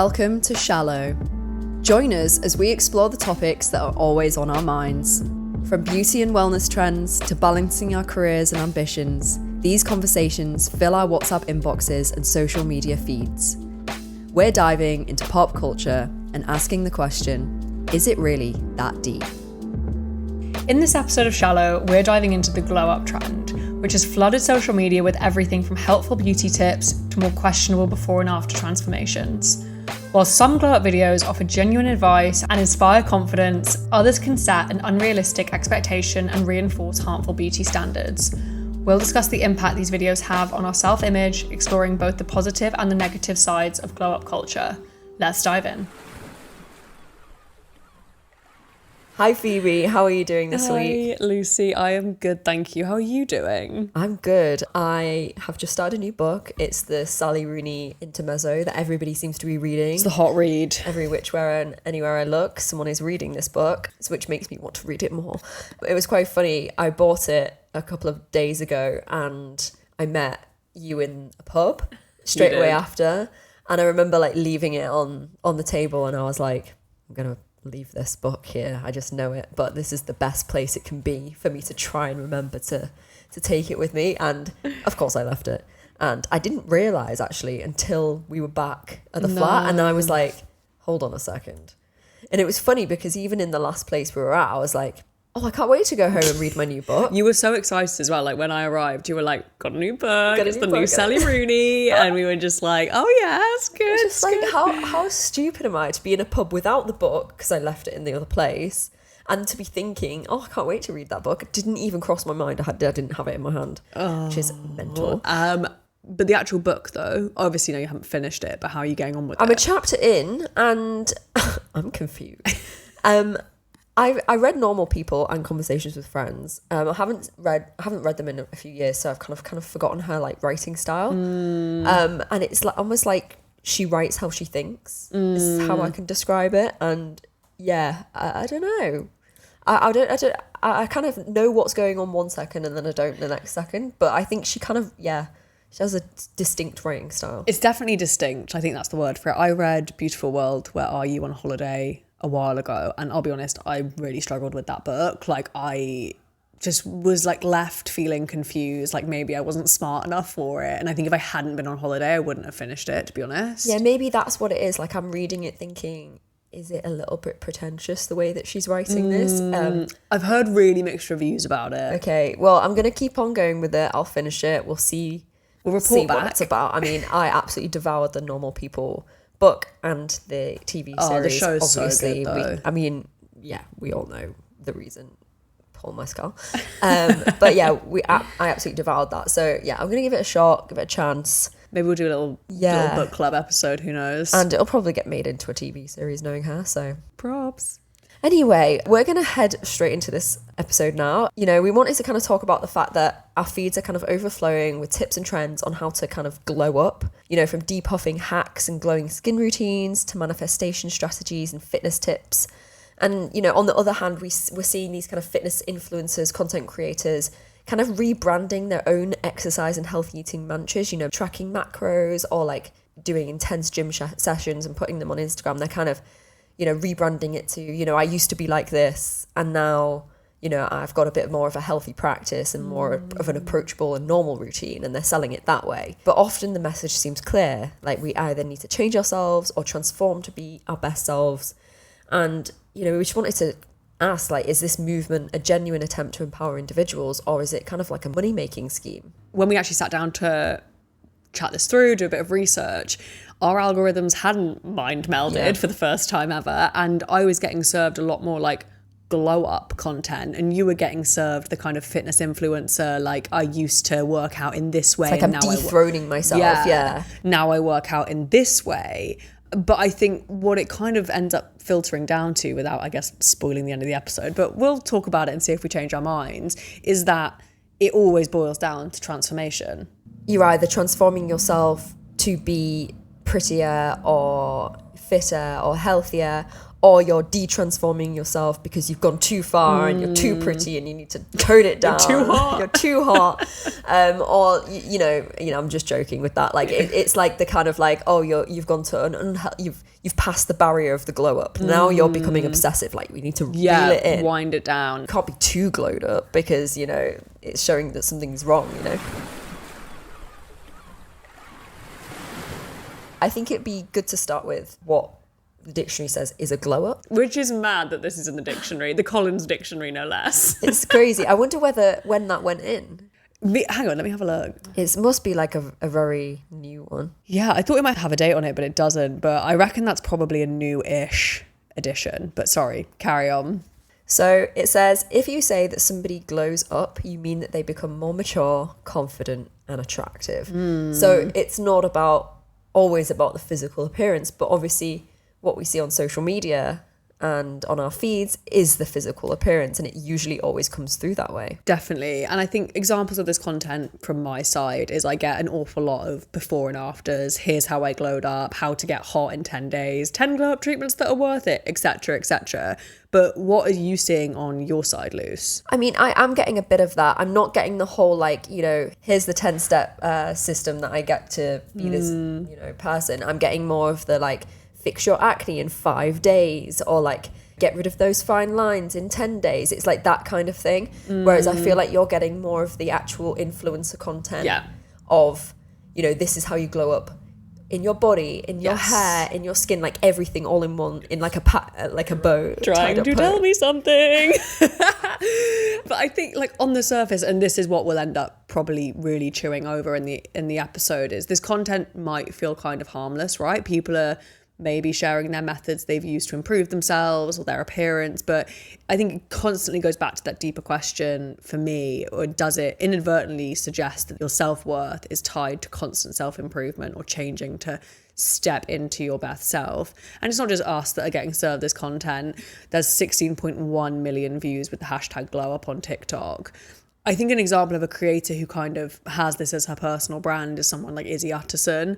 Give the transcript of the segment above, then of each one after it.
Welcome to Shallow. Join us as we explore the topics that are always on our minds. From beauty and wellness trends to balancing our careers and ambitions, these conversations fill our WhatsApp inboxes and social media feeds. We're diving into pop culture and asking the question, is it really that deep? In this episode of Shallow, we're diving into the glow up trend, which has flooded social media with everything from helpful beauty tips to more questionable before and after transformations. While some glow up videos offer genuine advice and inspire confidence, others can set an unrealistic expectation and reinforce harmful beauty standards. We'll discuss the impact these videos have on our self-image, exploring both the positive and the negative sides of glow up culture. Let's dive in. Hi Phoebe, how are you doing this week? Hi Lucy, I am good, thank you. How are you doing? I'm good. I have just started a new book. It's the Sally Rooney Intermezzo that everybody seems to be reading. It's the hot read. Every which way and anywhere I look, someone is reading this book, which makes me want to read it more. It was quite funny. I bought it a couple of days ago and I met you in a pub straight away after. And I remember leaving it on the table and I was like, I'm going to leave this book here. I just know it, but this is the best place it can be for me to try and remember to take it with me. And of course I left it, and I didn't realize actually until we were back at the flat, and I was like, hold on a second. And it was funny because even in the last place we were at, I was like, oh, I can't wait to go home and read my new book. You were so excited as well. Like when I arrived, you were like, got a new book. It's the new Sally Rooney. And we were just like, oh yeah, it's good. Just like, how stupid am I to be in a pub without the book because I left it in the other place, and to be thinking, oh, I can't wait to read that book. It didn't even cross my mind. I didn't have it in my hand, which is mental. But the actual book though, obviously you haven't finished it, but how are you getting on with it? I'm a chapter in and I'm confused. I read Normal People and Conversations with Friends. I haven't read them in a few years, so I've kind of forgotten her writing style. And it's almost like she writes how she thinks is how I can describe it. And yeah, I don't know. I kind of know what's going on one second and then I don't the next second. But I think she has a distinct writing style. It's definitely distinct. I think that's the word for it. I read Beautiful World, Where Are You on Holiday a while ago, and I'll be honest, I really struggled with that book. I just was left feeling confused, maybe I wasn't smart enough for it, and I think if I hadn't been on holiday I wouldn't have finished it, to be honest. Yeah, maybe that's what it is. I'm reading it thinking, is it a little bit pretentious the way that she's writing this? I've heard really mixed reviews about it. Okay, well, I'm gonna keep on going with it. I'll finish it. We'll report back what it's about. I mean, I absolutely devoured the Normal People book and the TV series. The show's obviously so good, though. We all know the reason. Pull my skull. But yeah, I absolutely devoured that. So yeah, I'm gonna give it a shot, give it a chance. Maybe we'll do a little book club episode, who knows? And it'll probably get made into a TV series knowing her, so props. Anyway, we're going to head straight into this episode now. We wanted to kind of talk about the fact that our feeds are kind of overflowing with tips and trends on how to kind of glow up, from depuffing hacks and glowing skin routines to manifestation strategies and fitness tips. And, on the other hand, we're seeing these kind of fitness influencers, content creators, kind of rebranding their own exercise and healthy eating mantras, tracking macros or doing intense gym sessions and putting them on Instagram. They're kind of rebranding it to, I used to be like this and now, I've got a bit more of a healthy practice and more of an approachable and normal routine, and they're selling it that way. But often the message seems clear, we either need to change ourselves or transform to be our best selves. And, we just wanted to ask, is this movement a genuine attempt to empower individuals, or is it kind of like a money-making scheme? When we actually sat down to chat this through, do a bit of research, our algorithms hadn't mind melded for the first time ever, and I was getting served a lot more glow up content, and you were getting served the kind of fitness influencer, I used to work out in this way. It's I'm dethroning myself. Yeah. Now I work out in this way. But I think what it kind of ends up filtering down to, without, I guess, spoiling the end of the episode, but we'll talk about it and see if we change our minds, is that it always boils down to transformation. You're either transforming yourself to be prettier or fitter or healthier, or you're de-transforming yourself because you've gone too far and you're too pretty and you need to tone it down. You're too hot. You're too hot. Or you know, I'm just joking with that. Like it's like the kind of like, oh, you've gone to you've passed the barrier of the glow up. Now you're becoming obsessive. Like we need to reel it in, wind it down. You can't be too glowed up because you know it's showing that something's wrong. You know. I think it'd be good to start with what the dictionary says is a glow up. Which is mad that this is in the dictionary, the Collins Dictionary, no less. It's crazy. I wonder when that went in. Hang on, let me have a look. It must be like a very new one. Yeah, I thought it might have a date on it, but it doesn't. But I reckon that's probably a new-ish edition. But sorry, carry on. So it says, if you say that somebody glows up, you mean that they become more mature, confident, and attractive. So it's not always about the physical appearance, but obviously what we see on social media and on our feeds is the physical appearance, and it usually always comes through that way. Definitely. And I think examples of this content from my side is I get an awful lot of before and afters. Here's how I glowed up, how to get hot in 10 days, 10 glow up treatments that are worth it, etc., etc. But what are you seeing on your side, Luce? I mean, I'm getting a bit of that. I'm not getting the whole, like, you know, here's the 10-step system that I get to be this, you know, person. I'm getting more of the, like, fix your acne in 5 days, or, like, get rid of those fine lines in 10 days. It's like that kind of thing. Whereas I feel like you're getting more of the actual influencer content of, you know, this is how you glow up in your body, in your hair, in your skin, like everything all in one, in like a bow. Trying to tell me something. But I think, like, on the surface, and this is what we'll end up probably really chewing over in the episode, is this content might feel kind of harmless, right? People are maybe sharing their methods they've used to improve themselves or their appearance, but I think it constantly goes back to that deeper question for me, or does it inadvertently suggest that your self-worth is tied to constant self-improvement or changing to step into your best self? And it's not just us that are getting served this content. There's 16.1 million views with the hashtag glow up on TikTok. I think an example of a creator who kind of has this as her personal brand is someone like Izzy Utterson.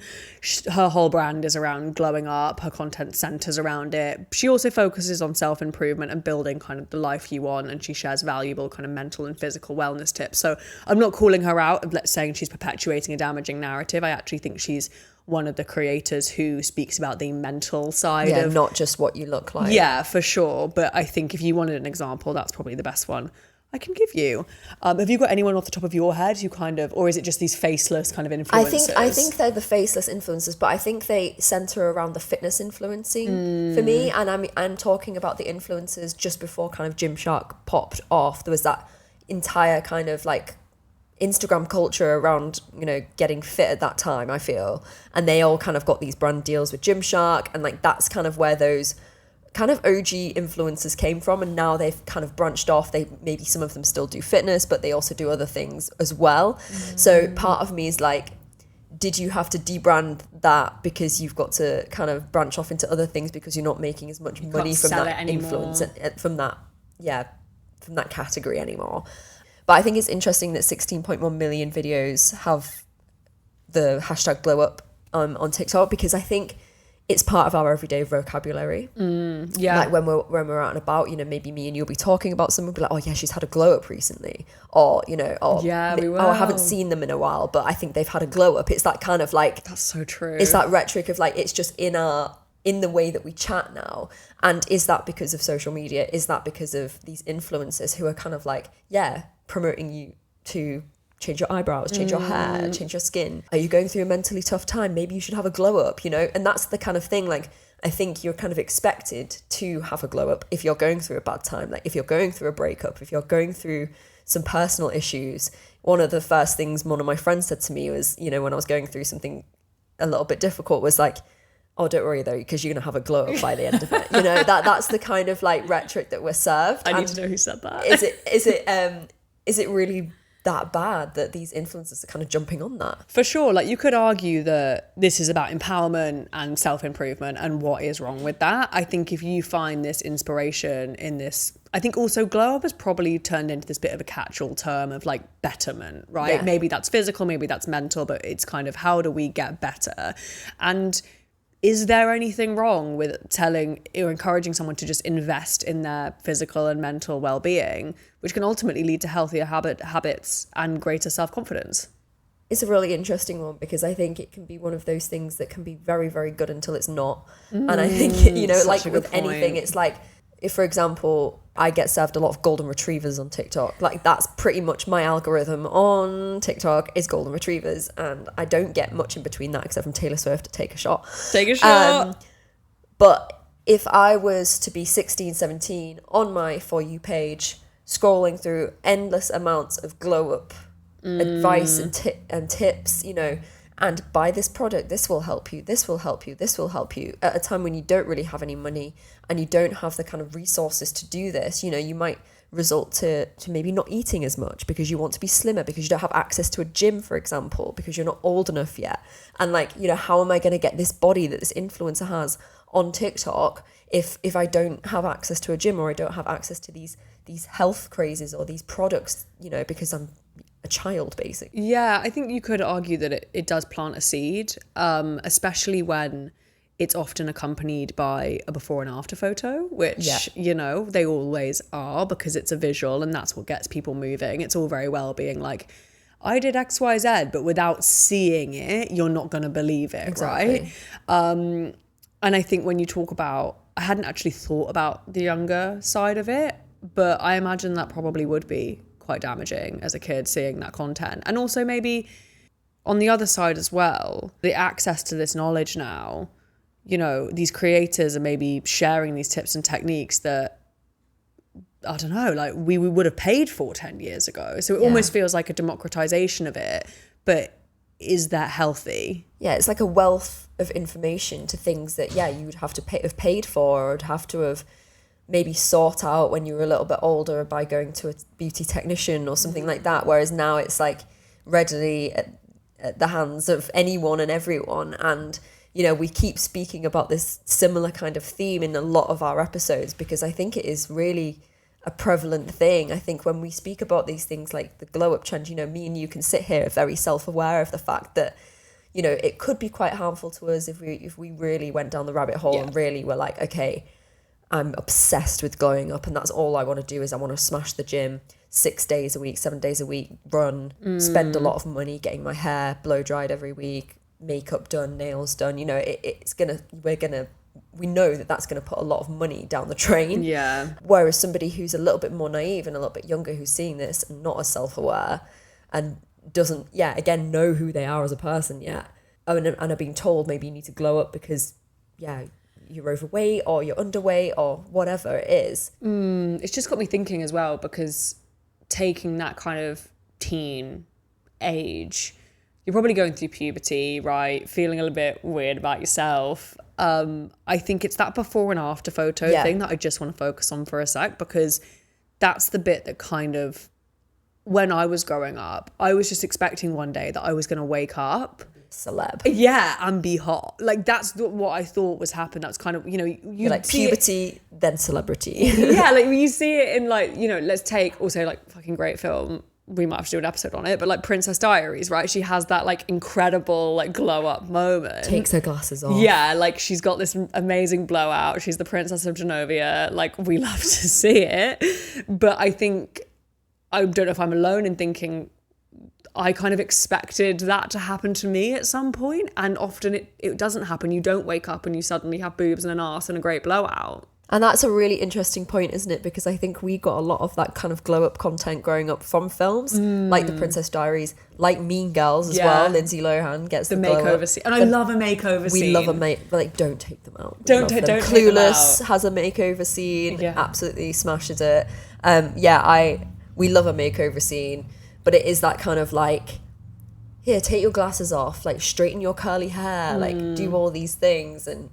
Her whole brand is around glowing up. Her content centers around it. She also focuses on self-improvement and building kind of the life you want, and she shares valuable kind of mental and physical wellness tips. So I'm not calling her out of saying she's perpetuating a damaging narrative. I actually think she's one of the creators who speaks about the mental side of not just what you look like. Yeah, for sure. But I think if you wanted an example, that's probably the best one I can give you. Have you got anyone off the top of your head who kind of, or is it just these faceless kind of influencers? I think they're the faceless influencers, but I think they center around the fitness influencing for me. And I'm talking about the influencers just before kind of Gymshark popped off. There was that entire kind of like Instagram culture around, you know, getting fit at that time, I feel. And they all kind of got these brand deals with Gymshark, and like that's kind of where those kind of OG influencers came from, and now they've kind of branched off. They maybe some of them still do fitness, but they also do other things as well. So part of me is like, did you have to debrand that because you've got to kind of branch off into other things because you're not making as much money from that influence, from that category anymore? But I think it's interesting that 16.1 million videos have the hashtag glow up on TikTok, because I think it's part of our everyday vocabulary. Like when we're out and about, you know, maybe me and you'll be talking about someone, be like, oh yeah, she's had a glow up recently, or you know, I haven't seen them in a while, but I think they've had a glow up. It's that kind of like, that's so true. It's that rhetoric of like, it's just in the way that we chat now. And is that because of social media? Is that because of these influencers who are kind of like, promoting you to change your eyebrows, change your hair, change your skin? Are you going through a mentally tough time? Maybe you should have a glow up, you know? And that's the kind of thing, like, I think you're kind of expected to have a glow up if you're going through a bad time. Like if you're going through a breakup, if you're going through some personal issues. One of the first things one of my friends said to me was, you know, when I was going through something a little bit difficult, was like, oh, don't worry though, because you're going to have a glow up by the end of it. You know, that's the kind of like rhetoric that we're served. I need to know who said that. Is it really that bad that these influencers are kind of jumping on that? For sure. Like you could argue that this is about empowerment and self-improvement, and what is wrong with that? I think if you find this inspiration in this, I think also glow up has probably turned into this bit of a catch-all term of like betterment, right? Yeah. Maybe that's physical, maybe that's mental, but it's kind of how do we get better? And is there anything wrong with telling or encouraging someone to just invest in their physical and mental well-being, which can ultimately lead to healthier habits and greater self-confidence? It's a really interesting one because I think it can be one of those things that can be very, very good until it's not. And I think, you know, like with anything, it's like, if, for example, I get served a lot of golden retrievers on TikTok, like that's pretty much my algorithm on TikTok is golden retrievers. And I don't get much in between that except from Taylor Swift to take a shot. Take a shot. But if I was to be 16, 17 on my For You page, scrolling through endless amounts of glow up advice and tips, you know, and buy this product, this will help you, this will help you, this will help you, at a time when you don't really have any money and you don't have the kind of resources to do this, you know, you might result to maybe not eating as much because you want to be slimmer, because you don't have access to a gym, for example, because you're not old enough yet. And like, you know, how am I going to get this body that this influencer has on TikTok if I don't have access to a gym, or I don't have access to these health crazes or these products, you know, because I'm a child, basically. Yeah, I think you could argue that it does plant a seed, especially when it's often accompanied by a before and after photo, which, you know, they always are, because it's a visual and that's what gets people moving. It's all very well being like, I did X, Y, Z, but without seeing it, you're not going to believe it, exactly. Right? And I think when you talk about, I hadn't actually thought about the younger side of it, but I imagine that probably would be quite damaging as a kid, seeing that content. And also maybe on the other side as well, the access to this knowledge now, you know, these creators are maybe sharing these tips and techniques that, I don't know, like we would have paid for 10 years ago. So it almost feels like a democratization of it, but is that healthy? Yeah, it's like a wealth of information to things that, you would have to have paid for, or would have to have maybe sort out when you were a little bit older by going to a beauty technician or something like that. Whereas now it's like readily at the hands of anyone and everyone. And, you know, we keep speaking about this similar kind of theme in a lot of our episodes because I think it is really a prevalent thing. I think when we speak about these things like the glow up trend, you know, me and you can sit here very self-aware of the fact that, you know, it could be quite harmful to us if we really went down the rabbit hole and really were like, okay, I'm obsessed with glowing up and that's all I want to do is I want to smash the gym 6 days a week, 7 days a week, run, spend a lot of money getting my hair blow dried every week, makeup done, nails done. You know, we know that that's going to put a lot of money down the drain. Yeah. Whereas somebody who's a little bit more naive and a little bit younger, who's seeing this and not as self-aware and doesn't, again, know who they are as a person yet, and are being told maybe you need to glow up because, you're overweight or you're underweight or whatever it is. It's just got me thinking as well, because taking that kind of teen age, you're probably going through puberty, right? Feeling a little bit weird about yourself. I think it's that before and after photo thing that I just want to focus on for a sec, because that's the bit that kind of, when I was growing up, I was just expecting one day that I was going to wake up celeb, and be hot. Like that's what I thought was happening. That's kind of, you know, you like puberty then celebrity. Like you see it in, like, you know, let's take also like fucking great film, we might have to do an episode on it, but like Princess Diaries, right? She has that like incredible like glow up moment, takes her glasses off, like she's got this amazing blowout, she's the Princess of Genovia, like we love to see it. But I think, I don't know if I'm alone in thinking I kind of expected that to happen to me at some point, and often it doesn't happen. You don't wake up and you suddenly have boobs and an arse and a great blowout. And that's a really interesting point, isn't it? Because I think we got a lot of that kind of glow up content growing up from films, like The Princess Diaries, like Mean Girls as well. Lindsay Lohan gets the makeover scene. And I love a makeover scene. We love but like, don't take them out. Don't take them Clueless has a makeover scene, absolutely smashes it. We love a makeover scene. But it is that kind of like, here, take your glasses off, like straighten your curly hair, like do all these things. And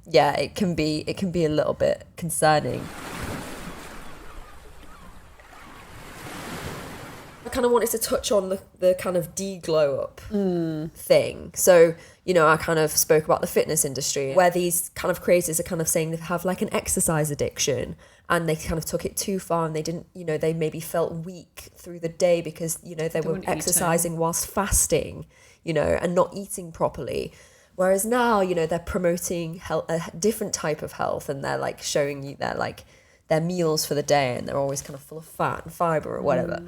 it can be a little bit concerning. I kind of wanted to touch on the kind of de-glow up thing. So, you know, I kind of spoke about the fitness industry, where these kind of creators are kind of saying they have like an exercise addiction, and they kind of took it too far, and they didn't, you know, they maybe felt weak through the day because, you know, they were exercising whilst fasting, you know, and not eating properly. Whereas now, you know, they're promoting health, a different type of health, and they're like showing you their meals for the day, and they're always kind of full of fat and fiber or whatever.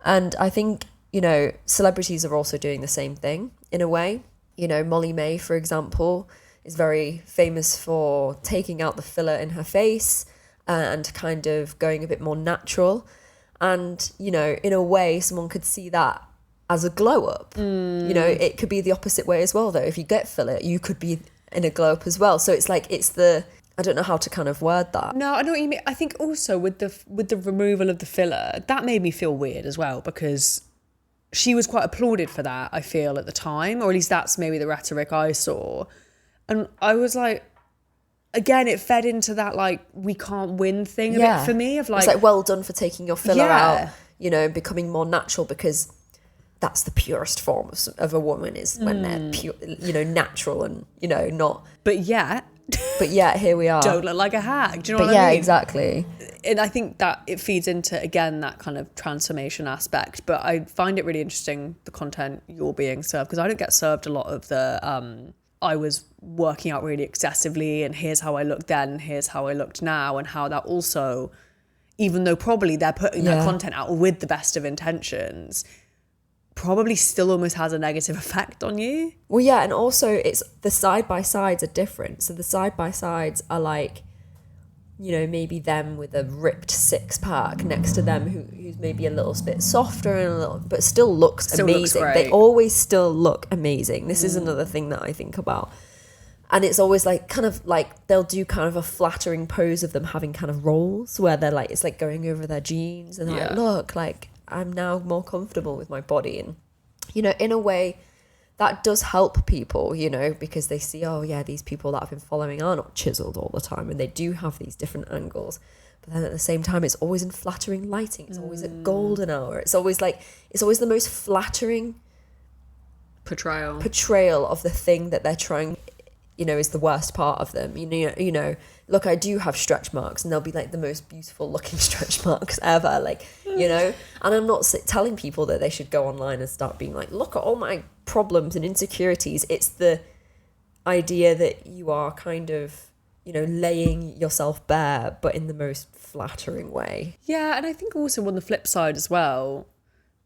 And I think, you know, celebrities are also doing the same thing in a way. You know, Molly May, for example, is very famous for taking out the filler in her face and kind of going a bit more natural. And, you know, in a way, someone could see that as a glow up. You know, it could be the opposite way as well, though. If you get filler, you could be in a glow up as well. So it's like, I don't know how to kind of word that. No, I know what you mean. I think also with the removal of the filler, that made me feel weird as well, because she was quite applauded for that, I feel, at the time, or at least that's maybe the rhetoric I saw. And I was like, again, it fed into that, like, we can't win thing a bit for me, of like... It's like, well done for taking your filler out, you know, and becoming more natural, because that's the purest form of a woman, is when they're pure, you know, natural and, you know, not... But yet, here we are. Don't look like a hack. Do you know what I mean? Yeah, exactly. And I think that it feeds into, again, that kind of transformation aspect. But I find it really interesting, the content you're being served, because I don't get served a lot of the... I was working out really excessively, and here's how I looked then, here's how I looked now, and how that also, even though probably they're putting their content out with the best of intentions, probably still almost has a negative effect on you. Well, yeah, and also it's the side-by-sides are different. So the side-by-sides are like, you know, maybe them with a ripped six-pack next to them who's maybe a little bit softer and but still looks amazing. They always still look amazing. This is another thing that I think about. And it's always like, kind of like, they'll do kind of a flattering pose of them having kind of rolls where they're like, it's like going over their jeans, and they're like, look, like, I'm now more comfortable with my body. And, you know, in a way, that does help people, you know, because they see, oh yeah, these people that I've been following are not chiseled all the time, and they do have these different angles. But then at the same time, it's always in flattering lighting. It's always at golden hour. It's always the most flattering portrayal of the thing that they're trying, you know, is the worst part of them. You know, look, I do have stretch marks, and they'll be like the most beautiful looking stretch marks ever, like, you know. And I'm not telling people that they should go online and start being like, look at all my problems and insecurities. It's the idea that you are kind of, you know, laying yourself bare, but in the most flattering way. Yeah, and I think also on the flip side as well,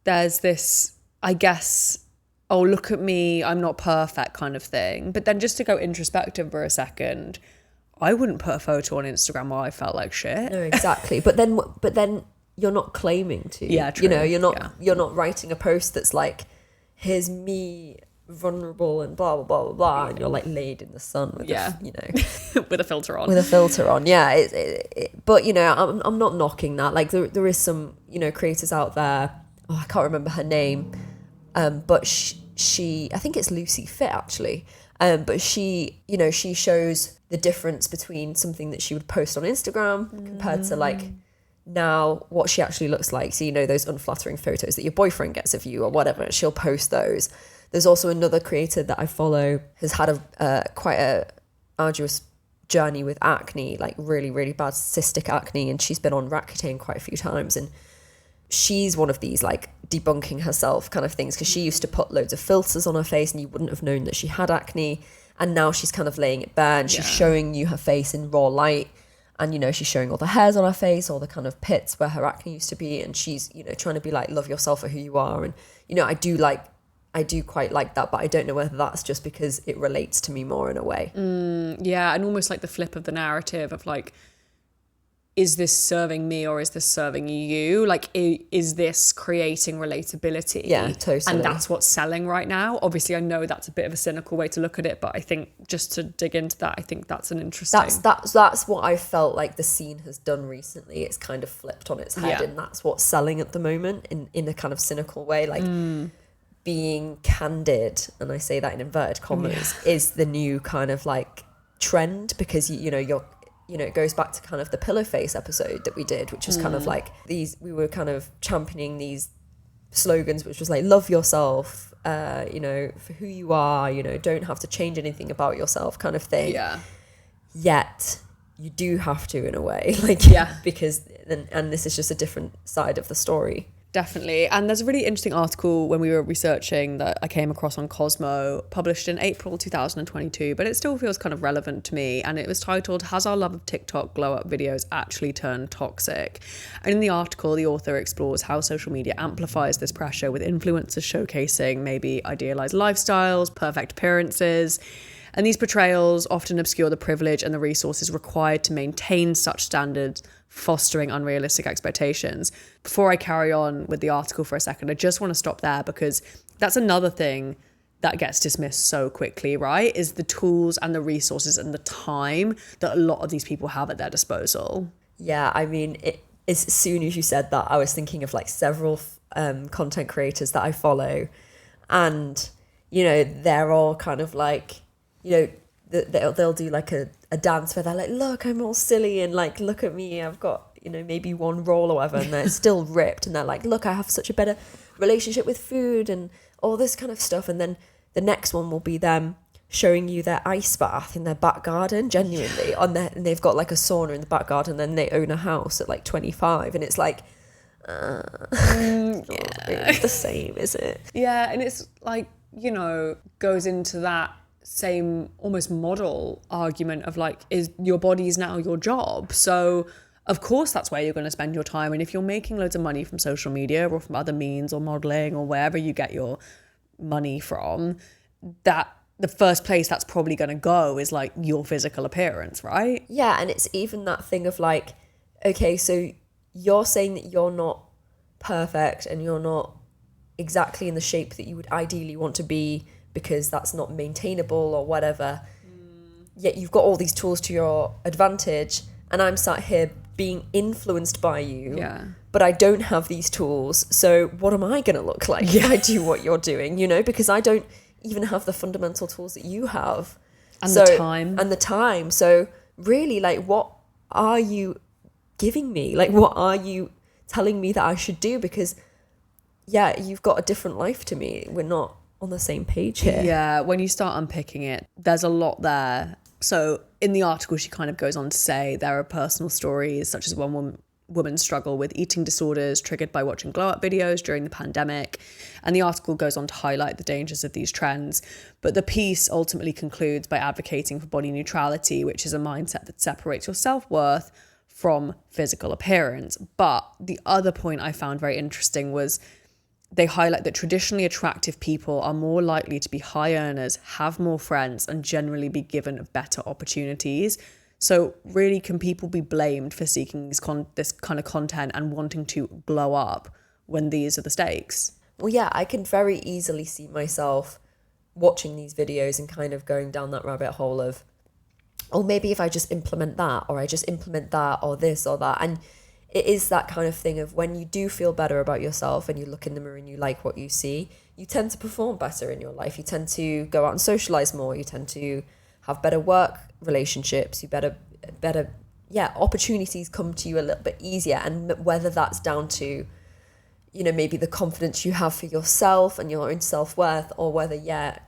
there's this, I guess, oh, look at me, I'm not perfect kind of thing. But then just to go introspective for a second, I wouldn't put a photo on Instagram where I felt like shit. No, exactly. But then you're not claiming to. Yeah, true. You know, you're not writing a post that's like, here's me vulnerable and blah blah blah blah blah, and you're like laid in the sun with you know, with a filter on. Yeah, but you know, I'm not knocking that. Like there is some, you know, creators out there. Oh, I can't remember her name, but she I think it's Lucy Fit actually. But she, you know, she shows the difference between something that she would post on Instagram compared to like now what she actually looks like. So, you know, those unflattering photos that your boyfriend gets of you or whatever, she'll post those. There's also another creator that I follow has had quite a arduous journey with acne, like really, really bad cystic acne. And she's been on Accutane quite a few times. And she's one of these like debunking herself kind of things, because she used to put loads of filters on her face and you wouldn't have known that she had acne. And now she's kind of laying it bare, and she's showing you her face in raw light. And, you know, she's showing all the hairs on her face, all the kind of pits where her acne used to be. And she's, you know, trying to be like, love yourself for who you are. And, you know, I do quite like that, but I don't know whether that's just because it relates to me more in a way. Yeah, and almost like the flip of the narrative of like, is this serving me or is this serving you? Like, is this creating relatability? Yeah, totally. And that's what's selling right now. Obviously, I know that's a bit of a cynical way to look at it, but I think just to dig into that, I think that's an interesting... That's what I felt like the scene has done recently. It's kind of flipped on its head, and that's what's selling at the moment in a kind of cynical way. Like, being candid, and I say that in inverted commas, is the new kind of like trend, because, you know, it goes back to kind of the pillow face episode that we did, which was kind of like we were kind of championing these slogans, which was like, love yourself, you know, for who you are, you know, don't have to change anything about yourself kind of thing. Yeah. Yet you do have to, in a way, like, because, and this is just a different side of the story. Definitely. And there's a really interesting article when we were researching that I came across on Cosmo, published in April 2022, but it still feels kind of relevant to me. And it was titled, "Has Our Love of TikTok Glow Up Videos Actually Turned Toxic?" And in the article, the author explores how social media amplifies this pressure, with influencers showcasing maybe idealized lifestyles, perfect appearances. And these portrayals often obscure the privilege and the resources required to maintain such standards, fostering unrealistic expectations. Before I carry on with the article for a second, I just want to stop there, because that's another thing that gets dismissed so quickly, right? Is the tools and the resources and the time that a lot of these people have at their disposal. Yeah, I mean, as soon as you said that, I was thinking of like several content creators that I follow, and, you know, they're all kind of like, you know, they'll do like a dance where they're like, look, I'm all silly, and like, look at me, I've got, you know, maybe one roll or whatever, and they're still ripped, and they're like, look, I have such a better relationship with food and all this kind of stuff. And then the next one will be them showing you their ice bath in their back garden, genuinely, and they've got like a sauna in the back garden, and then they own a house at like 25, and it's like, it's the same, is it? Yeah, and it's like, you know, goes into that same almost model argument of like, is your body is now your job, so of course that's where you're going to spend your time. And if you're making loads of money from social media or from other means or modeling or wherever you get your money from, that the first place that's probably going to go is like your physical appearance, right? Yeah, and it's even that thing of like, okay, so you're saying that you're not perfect and you're not exactly in the shape that you would ideally want to be, because that's not maintainable or whatever. Yet you've got all these tools to your advantage, and I'm sat here being influenced by you. Yeah. But I don't have these tools. So what am I going to look like if I do what you're doing, you know? Because I don't even have the fundamental tools that you have. And the time. And the time. So really, like, what are you giving me? Like, what are you telling me that I should do? Because, yeah, you've got a different life to me. We're not on the same page here. Yeah, when you start unpicking it, there's a lot there. So in the article, she kind of goes on to say there are personal stories, such as one woman's struggle with eating disorders triggered by watching glow up videos during the pandemic. And the article goes on to highlight the dangers of these trends. But the piece ultimately concludes by advocating for body neutrality, which is a mindset that separates your self-worth from physical appearance. But the other point I found very interesting was they highlight that traditionally attractive people are more likely to be high earners, have more friends, and generally be given better opportunities. So really, can people be blamed for seeking this kind of content and wanting to glow up when these are the stakes? Well, yeah, I can very easily see myself watching these videos and kind of going down that rabbit hole of, oh, maybe if I just implement that, or I just implement that, or this or that. And it is that kind of thing of when you do feel better about yourself and you look in the mirror and you like what you see, you tend to perform better in your life. You tend to go out and socialize more. You tend to have better work relationships. You better, opportunities come to you a little bit easier. And whether that's down to, you know, maybe the confidence you have for yourself and your own self-worth, or whether,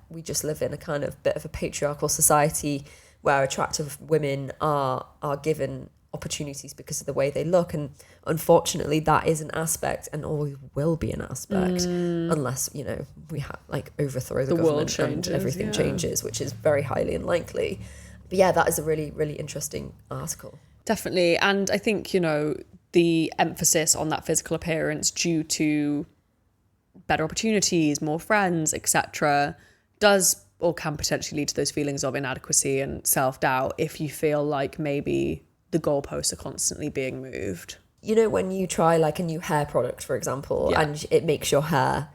we just live in a kind of bit of a patriarchal society where attractive women are given opportunities because of the way they look, and unfortunately that is an aspect and always will be an aspect unless, you know, we have like overthrow the government changes, and everything changes, which is very highly unlikely. But yeah, that is a really, really interesting article. Definitely. And I think, you know, the emphasis on that physical appearance due to better opportunities, more friends, etc., does or can potentially lead to those feelings of inadequacy and self-doubt if you feel like maybe the goalposts are constantly being moved. You know, when you try like a new hair product, for example, and it makes your hair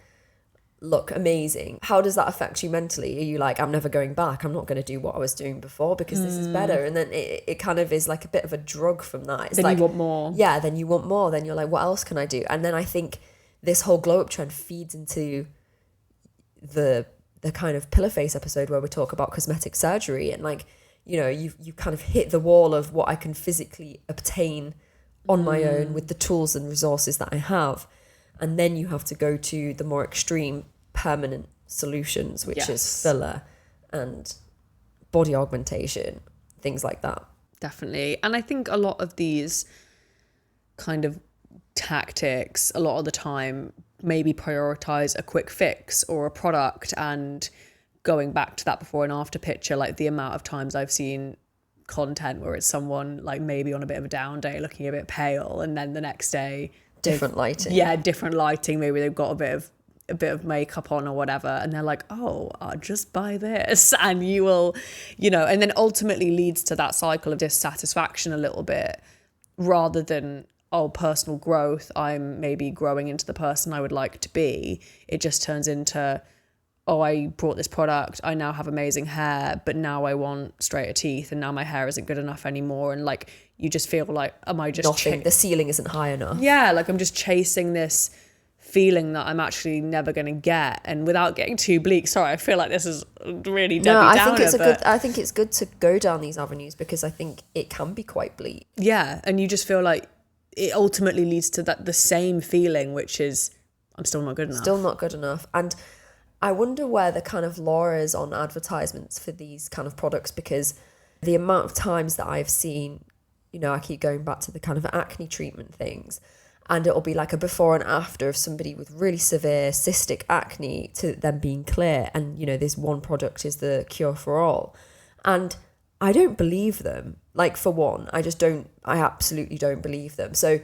look amazing, how does that affect you mentally? Are you like, I'm never going back, I'm not going to do what I was doing before because this is better? And then it kind of is like a bit of a drug from that. It's then like, you want more. Yeah, then you want more. Then you're like, what else can I do? And then I think this whole glow up trend feeds into the kind of pillar face episode where we talk about cosmetic surgery, and like, you know, you kind of hit the wall of what I can physically obtain on my own with the tools and resources that I have. And then you have to go to the more extreme permanent solutions, which is filler and body augmentation, things like that. Definitely. And I think a lot of these kind of tactics a lot of the time maybe prioritize a quick fix or a product. And going back to that before and after picture, like the amount of times I've seen content where it's someone like maybe on a bit of a down day looking a bit pale, and then the next day Different lighting. Yeah, different lighting. Maybe they've got a bit of makeup on or whatever, and they're like, oh, I'll just buy this, and you will, and then ultimately leads to that cycle of dissatisfaction a little bit, rather than, oh, personal growth, I'm maybe growing into the person I would like to be. It just turns into, oh, I bought this product, I now have amazing hair, but now I want straighter teeth, and now my hair isn't good enough anymore. And like, you just feel like, am I just the ceiling isn't high enough. Yeah, like I'm just chasing this feeling that I'm actually never going to get. And without getting too bleak, sorry, I feel like this is really Debbie Downer. I think it's good to go down these avenues, because I think it can be quite bleak. Yeah, and you just feel like it ultimately leads to the same feeling, which is, I'm still not good enough. Still not good enough. And I wonder where the kind of law is on advertisements for these kind of products, because the amount of times that I've seen, I keep going back to the kind of acne treatment things, and it'll be like a before and after of somebody with really severe cystic acne to them being clear. And, this one product is the cure for all. And I don't believe them. Like, for one, I absolutely don't believe them. So,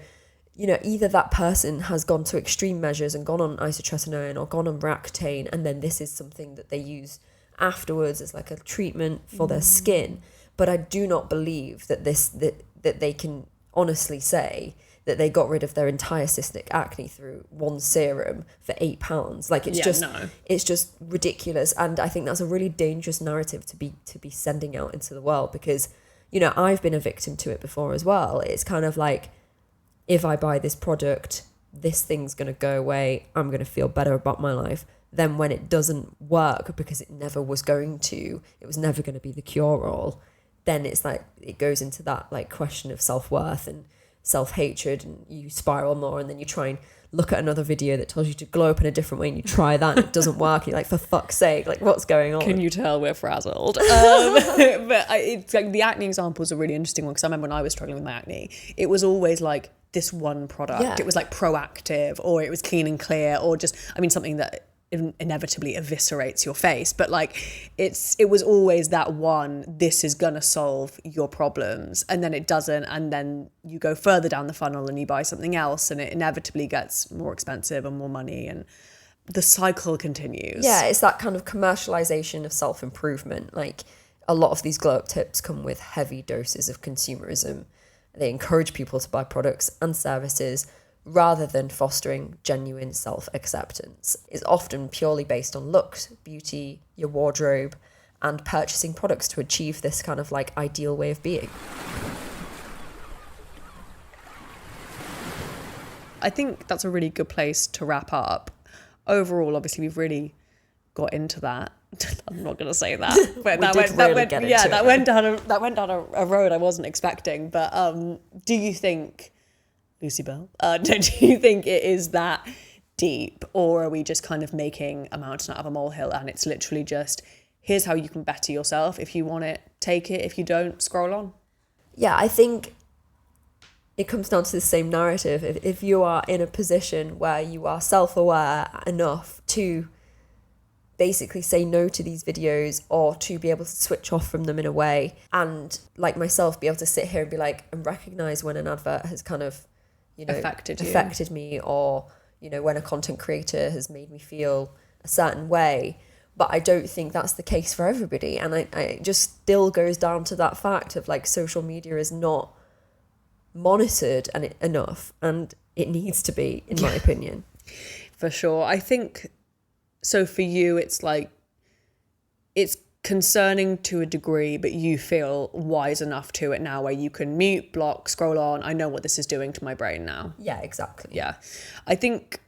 either that person has gone to extreme measures and gone on isotretinoin or gone on Roaccutane, and then this is something that they use afterwards as like a treatment for their skin. But I do not believe that that they can honestly say that they got rid of their entire cystic acne through one serum for £8. Like, it's just ridiculous. And I think that's a really dangerous narrative to be sending out into the world, because, I've been a victim to it before as well. It's kind of like, if I buy this product, this thing's going to go away, I'm going to feel better about my life. Then when it doesn't work, because it never was going to, it was never going to be the cure-all, then it's like, it goes into that like question of self-worth and self-hatred, and you spiral more, and then you try and look at another video that tells you to glow up in a different way, and you try that and it doesn't work. You're like, for fuck's sake, like, what's going on? Can you tell we're frazzled? But it's like, the acne example is a really interesting one, because I remember when I was struggling with my acne, it was always like this one product. Yeah. It was like Proactive, or it was Clean and Clear, or just, something that inevitably eviscerates your face. But like, it was always that one, this is gonna solve your problems, and then it doesn't, and then you go further down the funnel and you buy something else, and it inevitably gets more expensive and more money, and the cycle continues. Yeah, it's that kind of commercialization of self-improvement. Like, a lot of these glow up tips come with heavy doses of consumerism. They encourage people to buy products and services rather than fostering genuine self-acceptance. It's often purely based on looks, beauty, your wardrobe, and purchasing products to achieve this kind of like ideal way of being. I think that's a really good place to wrap up. Overall, obviously, we've really got into that. I'm not going to say that, but that went down a road I wasn't expecting. But do you think, Lucy Bell, do you think it is that deep, or are we just kind of making a mountain out of a molehill, and it's literally just, here's how you can better yourself. If you want it, take it. If you don't, scroll on. Yeah, I think it comes down to the same narrative. If you are in a position where you are self-aware enough to basically say no to these videos, or to be able to switch off from them in a way, and like myself, be able to sit here and be like, and recognize when an advert has kind of, affected me, or, when a content creator has made me feel a certain way. But I don't think that's the case for everybody. And it just still goes down to that fact of like, social media is not monitored enough, and it needs to be, in my opinion. For sure. I think, so for you, it's like, it's concerning to a degree, but you feel wise enough to it now where you can mute, block, scroll on. I know what this is doing to my brain now. Yeah, exactly. Yeah. I think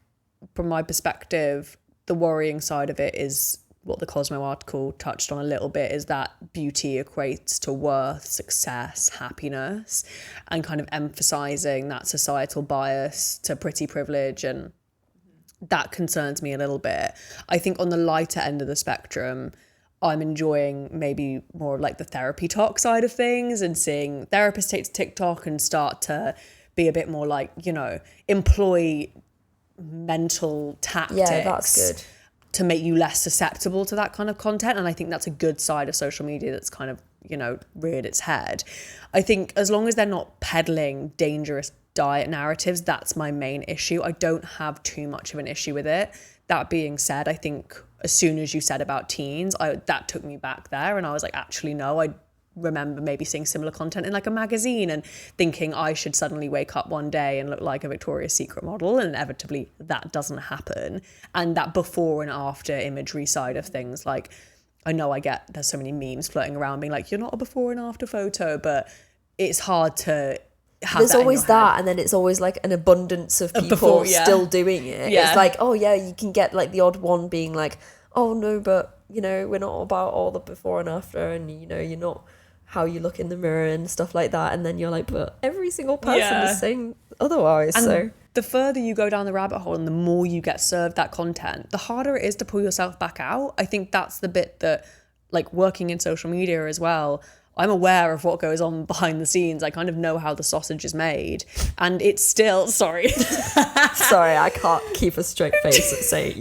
from my perspective, the worrying side of it is what the Cosmo article touched on a little bit, is that beauty equates to worth, success, happiness, and kind of emphasizing that societal bias to pretty privilege, and that concerns me a little bit. I think on the lighter end of the spectrum, I'm enjoying maybe more like the therapy talk side of things, and seeing therapists take to TikTok and start to be a bit more like, you know, employ mental tactics. Yeah, that's good. To make you less susceptible to that kind of content. And I think that's a good side of social media that's kind of, you know, reared its head. I think as long as they're not peddling dangerous diet narratives, that's my main issue. I don't have too much of an issue with it. That being said, I think as soon as you said about teens, that took me back there, and I was like, actually, no, I remember maybe seeing similar content in like a magazine and thinking I should suddenly wake up one day and look like a Victoria's Secret model, and inevitably that doesn't happen. And that before and after imagery side of things, like I know there's so many memes floating around being like, you're not a before and after photo, but it's hard to have there's that always that, and then it's always like an abundance of people still doing it. It's like, oh yeah, you can get like the odd one being like, oh no, but you know, we're not about all the before and after, and you know, you're not how you look in the mirror and stuff like that. And then you're like, but every single person is saying otherwise. And so the further you go down the rabbit hole and the more you get served that content, the harder it is to pull yourself back out. I think that's the bit that, like, working in social media as well, I'm aware of what goes on behind the scenes. I kind of know how the sausage is made, and it's still sorry, I can't keep a straight face at saying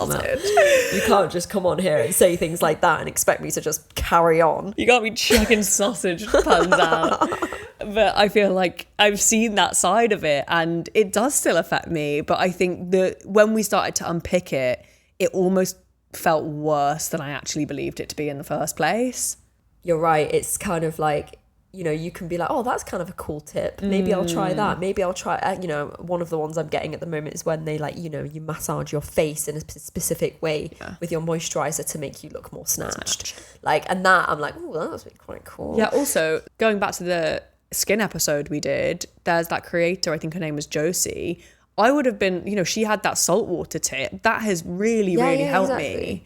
that. You can't just come on here and say things like that and expect me to just carry on. You can't be chucking sausage puns out. But I feel like I've seen that side of it, and it does still affect me. But I think that when we started to unpick it, it almost felt worse than I actually believed it to be in the first place. You're right. It's kind of like, you know, you can be like, oh, that's kind of a cool tip. Maybe I'll try that. Maybe I'll try, you know, one of the ones I'm getting at the moment is when they like, you know, you massage your face in a specific way with your moisturizer to make you look more snatched. Like, and that I'm like, oh, that must be quite cool. Yeah. Also, going back to the skin episode we did, there's that creator, I think her name was Josie. I would have been, you know, she had that saltwater tip. That has really helped me.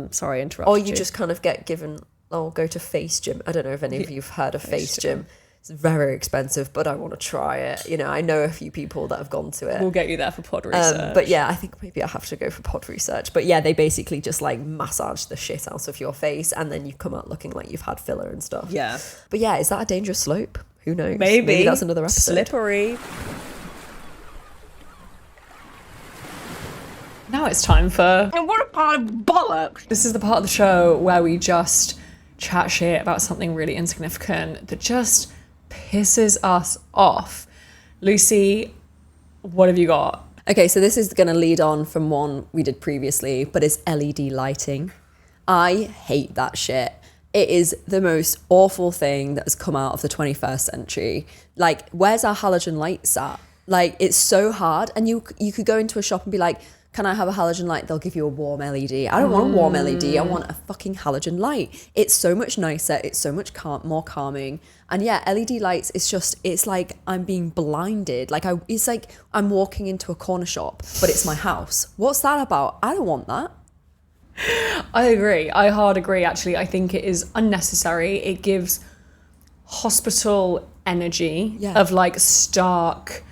Sorry, I interrupted Or you just kind of get given... I'll go to Face Gym. I don't know if any of you've heard of Face Gym. It's very expensive, but I want to try it. You know, I know a few people that have gone to it. We'll get you there for pod research. But yeah, I think maybe I have to go for pod research. But yeah, they basically just like massage the shit out of your face, and then you come out looking like you've had filler and stuff. Yeah. But yeah, is that a dangerous slope? Who knows? Maybe that's another episode. Slippery. Now it's time for... And what a part of bollocks! This is the part of the show where we just chat shit about something really insignificant that just pisses us off. Lucy, what have you got? Okay, so this is going to lead on from one we did previously, but it's LED lighting. I hate that shit. It is the most awful thing that has come out of the 21st century. Like, where's our halogen lights at? Like, it's so hard. And you could go into a shop and be like, can I have a halogen light? They'll give you a warm LED. I don't want a warm LED. I want a fucking halogen light. It's so much nicer. It's so much more calming. And yeah, LED lights, it's like I'm being blinded. Like it's like I'm walking into a corner shop, but it's my house. What's that about? I don't want that. I agree. I hard agree, actually. I think it is unnecessary. It gives hospital energy of like stark,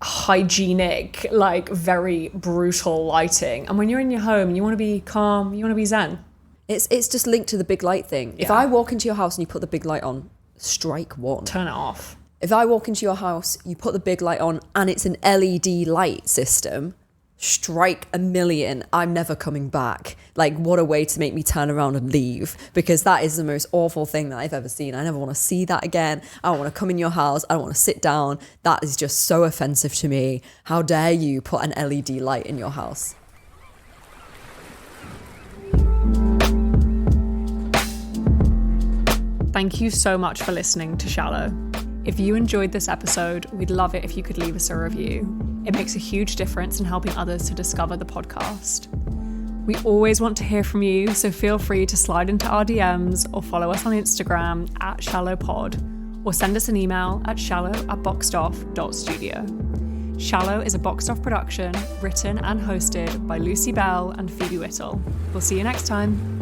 hygienic, like very brutal lighting. And when you're in your home and you want to be calm, you want to be zen. It's just linked to the big light thing. Yeah. If I walk into your house and you put the big light on, strike one. Turn it off. If I walk into your house, you put the big light on and it's an LED light system, strike a million. I'm never coming back. Like, what a way to make me turn around and leave, because that is the most awful thing that I've ever seen. I never want to see that again. I don't want to come in your house. I don't want to sit down. That is just so offensive to me. How dare you put an LED light in your house? Thank you so much for listening to Shallow. If you enjoyed this episode, we'd love it if you could leave us a review. It makes a huge difference in helping others to discover the podcast. We always want to hear from you, so feel free to slide into our DMs or follow us on Instagram @shallowpod, or send us an email at shallow@boxedoff.studio. Shallow is a Boxed Off production, written and hosted by Lucy Bell and Phoebe Whittle. We'll see you next time.